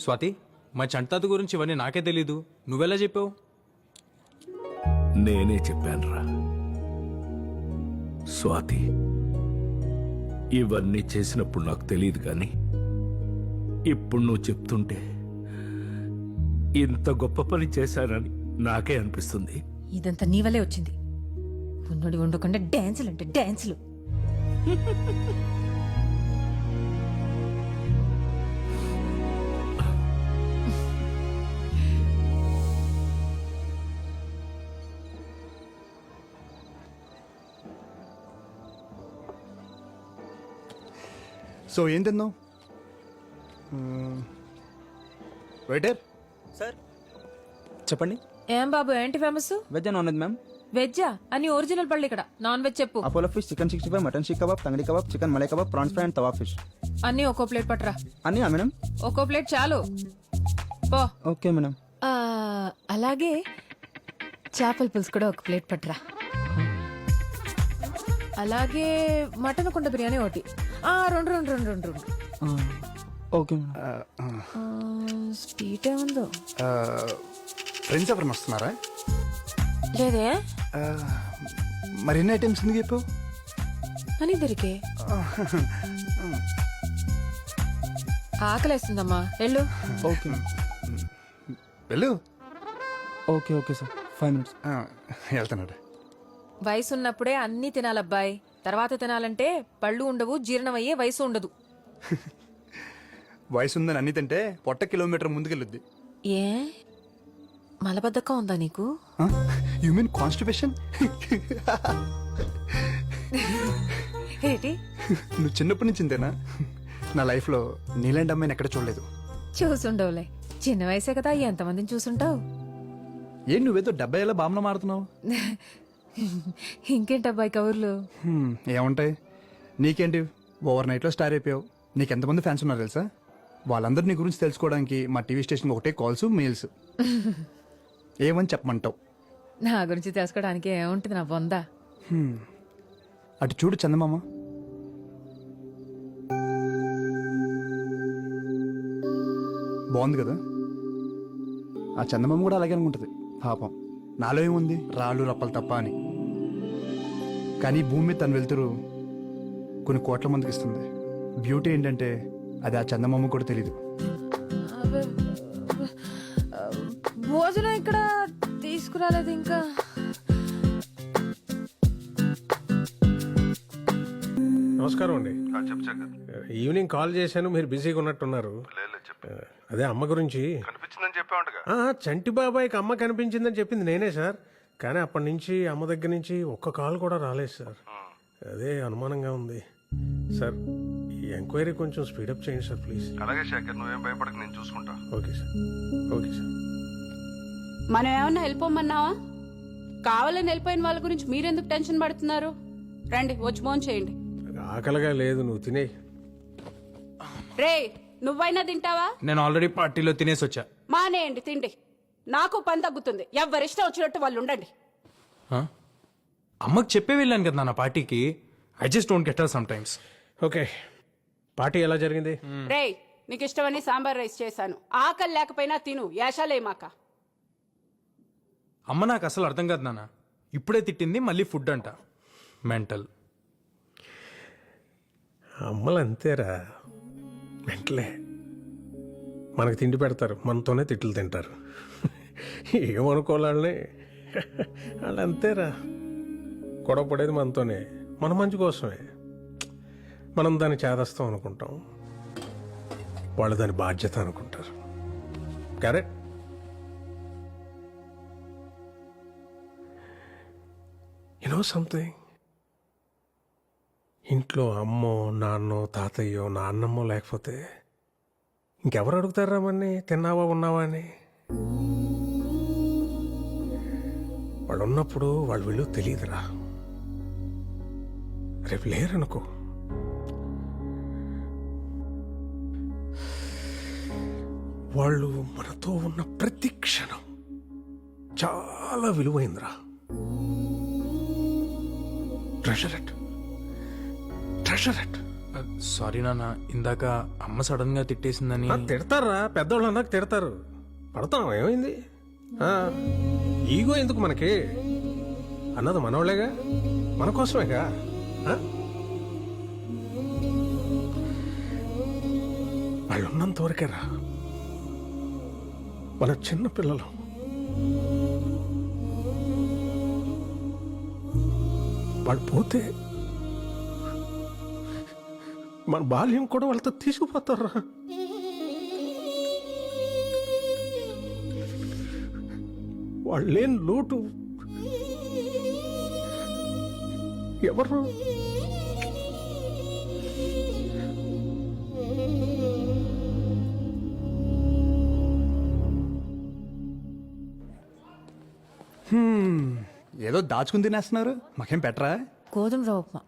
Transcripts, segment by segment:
స్వాతి, మా చంటాత గురించి ఇవన్నీ నాకే తెలీదు, నువ్వెలా చెప్పావు? నేనే చెప్పానురా. స్వాతి ఇవన్నీ చేసినప్పుడు నాకు తెలియదు కానీ ఇప్పుడు నువ్వు చెప్తుంటే ఇంత గొప్ప పని చేశానని నాకే అనిపిస్తుంది. ఇదంతా నీ వల్లే వచ్చింది. ఉన్నోడి ఉండకుండా డాన్సులు అంటే డాన్సులు. సో ఏం తిందాం? వెయిటర్ సార్ చెప్పండి. ఏం బాబు, ఏంటి famous? Veg non veg ma'am. వెజ్జా? అని ఒరిజినల్ పళ్ళు ఇక్కడ. నాన్ వెజ్ చెప్పు. Apollo fish, chicken 65, mutton seekh kebab, tangdi kebab, chicken malai kebab, prawns fry and tawa fish. అన్ని ఒక్కో ప్లేట్ పట్టరా. అన్నీ మేడం. ఒక్కో ప్లేట్ చాలు. పో. Okay madam. అలాగే చేపల పులుసు కూడా ఒక ప్లేట్ పట్టరా. అలాగే మటన్ కుండ బిర్యానీ ఒకటి. రెండు రెండు రెండు రెండు రెండు. Okay madam. స్వీట్ ఏముందో? ఫ్రెండ్స్ ఎవరైనా వస్తున్నారా? లేదే. మరి ఎన్ని ఐటమ్స్ ఎందుకు చెప్పావు? అని దొరికే ఆకలేస్తుందమ్మా, వెళ్ళు. ఓకే వెళ్ళు. Okay okay sir, 5 minutes. వెళ్తున్నాడు. వయసు ఉన్నప్పుడే అన్నీ తినాలబ్బాయి. తర్వాత తినాలంటే పళ్ళు ఉండవు, జీర్ణమయ్యే వయసు ఉండదు. వయసు ఉందని అన్ని తింటే పొట్ట కిలోమీటర్ ముందుకెళ్ళొద్ది. ఏ మలబద్ధకం ఉందా నీకు? You mean constipation? ఏంటి? నువ్వు చిన్నప్పటి నుంచి ఇంతేనా? నా లైఫ్లో నీలాంటి అమ్మాయిని ఎక్కడ చూడలేదు. చూసుండవులే, చిన్న వయసే కదా, ఎంతమందిని చూసుంటావు. ఏం నువ్వేదో 70 ఏళ్ళ బామ్మ మారుతున్నావు? ఇంకేంటబ్బాయి కబుర్లు? ఏముంటాయి నీకేంటి, ఓవర్ నైట్లో స్టార్ అయిపోయావు. నీకెంతమంది ఫ్యాన్స్ ఉన్నారు తెలుసా? వాళ్ళందరూ నీ గురించి తెలుసుకోవడానికి మా టీవీ స్టేషన్కి ఒకటే కాల్స్, మెయిల్స్. ఏమని చెప్పమంటావు? నా గురించి తెలుసుకోవడానికి ఏముంటుంది నా బొందా. అటు చూడు చందమామ. బాగుంది కదా? ఆ చందమామ కూడా అలాగే అనుకుంటుంది పాపం. నాలో ఏముంది, రాళ్ళు రప్పలు తప్ప అని. కానీ భూమి మీద తను వెళ్తురు కొన్ని కోట్ల మందికి ఇస్తుంది. బ్యూటీ ఏంటంటే అది ఆ చందమామ కూడా తెలీదు. భోజనం ఇక్కడ తీసుకురాలేదు ఇంకా. నమస్కారం అండి. ఈవినింగ్ కాల్ చేశాను, మీరు బిజీగా ఉన్నట్టున్నారు. అదే అమ్మ గురించి చంటి బాబాయ్కి అమ్మ కనిపించిందని చెప్పింది నేనే సార్. కానీ అప్పటి నుంచి అమ్మ దగ్గర నుంచి ఒక్క కాల్ కూడా రాలేదు సార్. అదే అనుమానంగా ఉంది సార్. ఈ ఎంక్వైరీ కొంచెం స్పీడప్ చేయండి సార్ ప్లీజ్. అలాగే శేఖర్, నువ్వేం భయపడక, నేను చూసుకుంటా. Okay sir. Okay sir. మనం ఏమన్నా వెళ్ళిపోమన్నావా? కావాలని వెళ్ళిపోయిన వాళ్ళ గురించి మీరెందుకు టెన్షన్ పడుతున్నారు? రండి, వచ్చి భోజనం చేయండి. ఆకలిగా లేదు, నువ్వు తినే. రే, నువ్వైనా తింటావా? నేను ఆల్రెడీ పార్టీలో తినేసి వచ్చా. మానేయండి తిండి, నాకు పని తగ్గుతుంది. ఎవరిష్టం వచ్చినట్టు వాళ్ళు ఉండండి. అమ్మకి చెప్పే వెళ్ళాను కదా నా పార్టీకి. I just don't get her some times. Okay, party ఎలా జరిగింది? రే, నీకు ఇష్టమని సాంబార్ రైస్ చేశాను. ఆకలి లేకపోయినా తిను, యాషాలేమాక. అమ్మ నాకు అసలు అర్థం కాదు నాన్న. ఇప్పుడే తిట్టింది, మళ్ళీ ఫుడ్ అంట. మెంటల్. అమ్మలు అంతేరా, వెంటలే మనకు తిండి పెడతారు, మనతోనే తిట్లు తింటారు. ఏమనుకోవాలని వాళ్ళు అంతేరా. గొడవ పడేది మనతోనే, మన మంచి కోసమే. మనం దాన్ని చేదస్తాం అనుకుంటాం, వాళ్ళు దాని బాధ్యత అనుకుంటారు. కరెక్ట్. యు నో సంథింగ్, ఇంట్లో అమ్మో, నాన్నో, తాతయ్యో, నాన్నమ్మో లేకపోతే ఇంకెవరు అడుగుతారా మన్ని తిన్నావా, ఉన్నావా అని? వాళ్ళు ఉన్నప్పుడు వాళ్ళు విలువ తెలియదురా. రేపు లేరనుకో, వాళ్ళు మనతో ఉన్న ప్రతి క్షణం చాలా విలువైందిరా. Treasure it, treasure it. Sorry నాన్న, ఇందాక అమ్మ సడన్ గా తిట్టేసిందని. తిడతారా, పెద్దోళ్ళు అన్నాక తిడతారు. పడతాం, ఏమైంది? ఈగో ఎందుకు మనకి? అన్నది మనోళ్ళేగా, మన కోసమేగా. ఆ? వాళ్ళు ఉన్నంత వరకేరా మన చిన్న పిల్లలు. వాళ్ళు పోతే మన బాల్యం కూడా వాళ్ళతో తీసుకుపోతారా? వాళ్ళు లేని లోటు ఎవరు? ఏదో దాచుకుని తినేస్తున్నారు, మాకేం పెట్టరా? గోధుమ రవ్వ ఉప్మా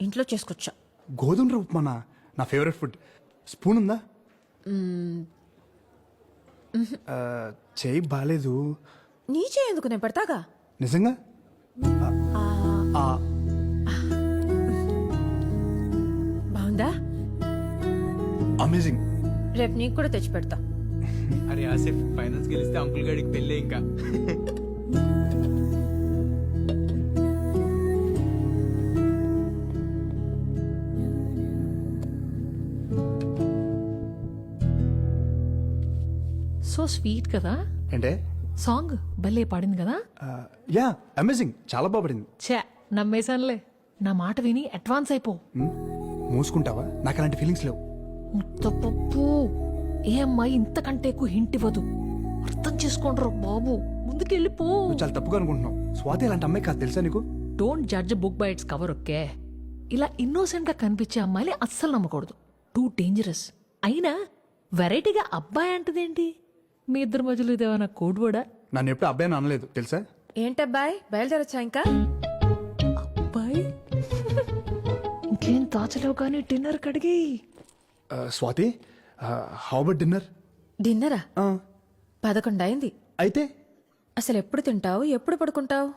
ఇంట్లో చేసుకొచ్చా. గోధుమ రవ్వ ఉప్మానా? నా ఫేవరెట్ ఫుడ్. స్పూన్ ఉందా? చేయి బాగాలేదు. నీ ఎందుకు నేను పెడతాగా. నిజంగా? బాగుందా? అమేజింగ్. రేపు నీకు కూడా తెచ్చి పెడతా. అరే ఆసిఫ్, ఫైనల్స్ గెలిస్తే అంకుల్ గాడికి పెళ్ళే ఇంకా. సో స్వీట్ కదా అంటే? సాంగ్ భలే పాడింది కదా. యా, అమేజింగ్, చాలా బాగుపడింది. ఛే, నమ్మేశానులే. నా మాట విని అడ్వాన్స్ అయిపో. మూసుకుంటావా? నాకు అలాంటి ఫీలింగ్స్ లేవు. ముత్తపప్పు, ఏ అమ్మాయి ఇంతకంటే ఎక్కువ హింట్ ఇవ్వదు. అర్థం చేసుకుంటారు బాబు, ముందుకెళ్ళిపో. నువ్వు చాలా తప్పుగా అనుకుంటున్నావు. స్వాతి అలాంటి అమ్మాయి కాదు, తెలుసా నీకు? Don't judge book by its cover, okay? ఇలా ఇన్నోసెంట్ గా కనిపించే అమ్మాయిని అస్సలు నమ్మకూడదు. Too dangerous. అయినా వెరైటీగా అబ్బాయి అంటదేంటి? మీ ఇద్దరి మధ్యలో ఇదేమన్నా కోడ్ వర్డా? నన్ను ఎప్పుడు అబ్బాయి అనలేదు, తెలుసా? ఏంటబ్బాయ్, బయలుదేరొచ్చా ఇంకా? అబ్బాయి ఇంకేం దాచలేవు కానీ డిన్నర్ కడిగి. Swathi, how about dinner? డిన్నరా? 11 అయింది. అయితే అసలు ఎప్పుడు తింటావు, ఎప్పుడు పడుకుంటావు?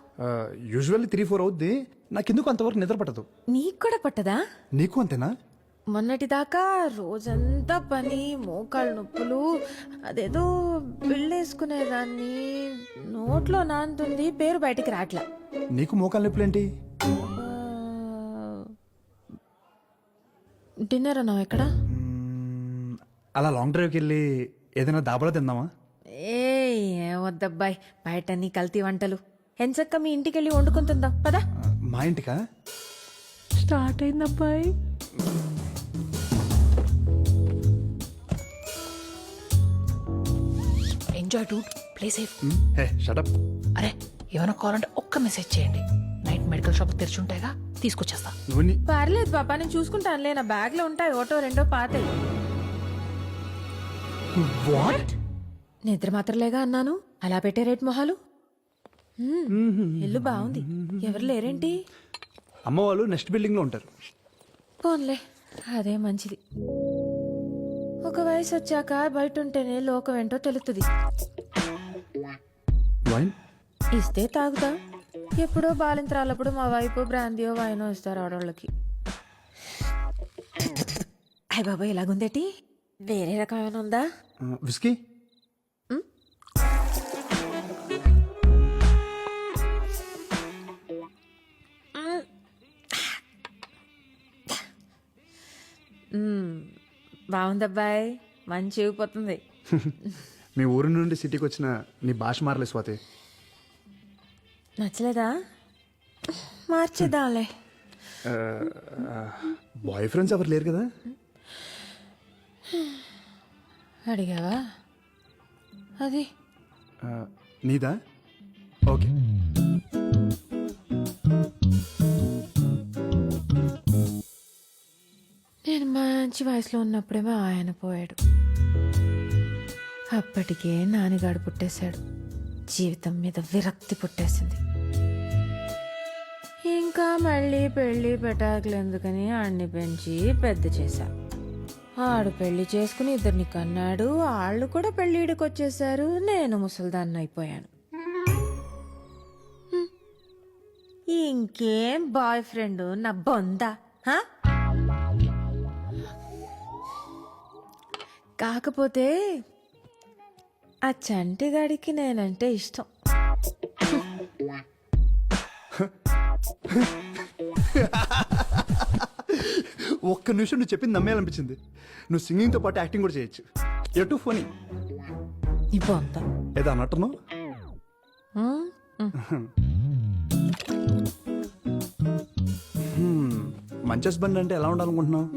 యూజువల్లీ 3-4 అవుద్ది. నాకెందుకు అంతవరకు నిద్ర పట్టదు. నీకు కూడా పట్టదా? నీకు అంతేనా? మొన్నటిదాకా రోజంతా పని, మోకాళ్ళ నొప్పులు, అదేదో బిళ్ళేసుకునేదాన్ని, నోట్లో నానుతుంది, పేరు బయటికి రాట్లా. నీకు మోకాలు నొప్పులేంటి? డిన్నర్ అన్నావు ఎక్కడ? అలా లాంగ్ డ్రైవ్కి వెళ్ళి ఏదైనా దాబాలో తిందామా? ఏం వద్దబ్బాయి, బయట నీ కల్తీ వంటలు. ఎంచక్క మీ ఇంటికి వెళ్ళి వండుకొని తిందాం పదా. మా ఇంటికా? స్టార్ట్ అయింది అబ్బాయి. Enjoy dude, play safe. Hey shut up. అరే, ఏమైనా కావాలంటే ఒక్క మెసేజ్ చేయండి. నైట్ మెడికల్ షాప్ తెరిచి ఉంటాయిగా, తీసుకొచ్చేస్తా. నువ్వు పర్లేదు పాపా, నేను చూసుకుంటానులే. నా బ్యాగ్ లో ఉంటాయి, ఒకటో రెండో పాతాయి. వాట్? నిద్ర మాత్రలేగా అన్నాను, అలా పెట్టే రేట్ మొహాలు. ఇల్లు బాగుంది, ఎవరు లేరేంటి? అమ్మ వాళ్ళు నెక్స్ట్ బిల్డింగ్ లో ఉంటారు. పోన్లే, అదే మంచిది. ఒక వయసు వచ్చాక బయట ఉంటేనే లోకం ఏంటో తెలుస్తుంది. వైన్ ఇస్తే తాగుతా. ఎప్పుడో బాలింతరాలప్పుడు మా వైపు బ్రాందీయో వైనో ఇస్తారు ఆడవాళ్ళకి. అయ్య బాబా, ఇలాగుందేటి? వేరే రకమైన ఉందా? విస్కీ? బాగుందబ్బాయి, మంచి ఊగిపోతుంది. మీ ఊరు నుండి సిటీకి వచ్చిన నీ భాష మారలే స్వాతి. నచ్చలేదా? మార్చేద్దాంలే. బాయ్ ఫ్రెండ్స్ ఎవరు లేరు కదా? అడిగావా? అది నీదా? ఓకే. నేను మంచి వయసులో ఉన్నప్పుడేమో ఆయన పోయాడు. అప్పటికే నాన్నగాడు పుట్టేశాడు. జీవితం మీద విరక్తి పుట్టేసింది. ఇంకా మళ్ళీ పెళ్లి పెటాకులు ఎందుకని ఆడిని పెంచి పెద్ద చేశా. ఆడు పెళ్లి చేసుకుని 2 కన్నాడు. వాళ్ళు కూడా పెళ్లిడికి వచ్చేసారు. నేను ముసల్దాన్ని అయిపోయాను. ఇంకేం బాయ్ ఫ్రెండ్ నా బొందా? కాకపోతే ఆ చంటిగాడికి నేనంటే ఇష్టం. ఒక్క నిమిషం నువ్వు చెప్పింది నమ్మేయాలనిపించింది. నువ్వు సింగింగ్తో పాటు యాక్టింగ్ కూడా చేయొచ్చు. ఎటు ఫోనీ ఇప్పుడు అంతా ఏదో అన్నట్టున్నావు. మంచి హస్బెండ్ అంటే ఎలా ఉండాలనుకుంటున్నావు?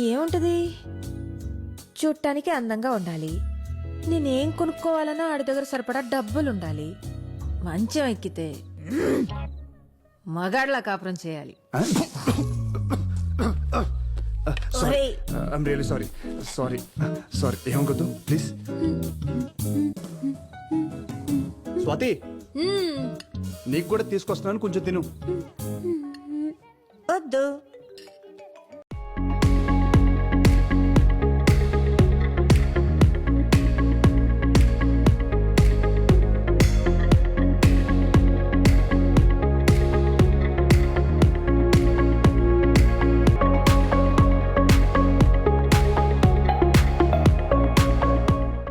ఏముంటది, చూడటానికి అందంగా ఉండాలి, నేనేం కొనుక్కోవాలన్నా ఆడి దగ్గర సరిపడా డబ్బులు ఉండాలి, మంచం ఎక్కితే మగాడ్లా కాపురం చేయాలి. ఒరేయ్, I'm really sorry sorry sorry. ఏమనుకోద్దు ప్లీజ్. స్వాతి, నీకు కూడా తీసుకొస్తున్నాను, కొంచెం తిను. వద్దు.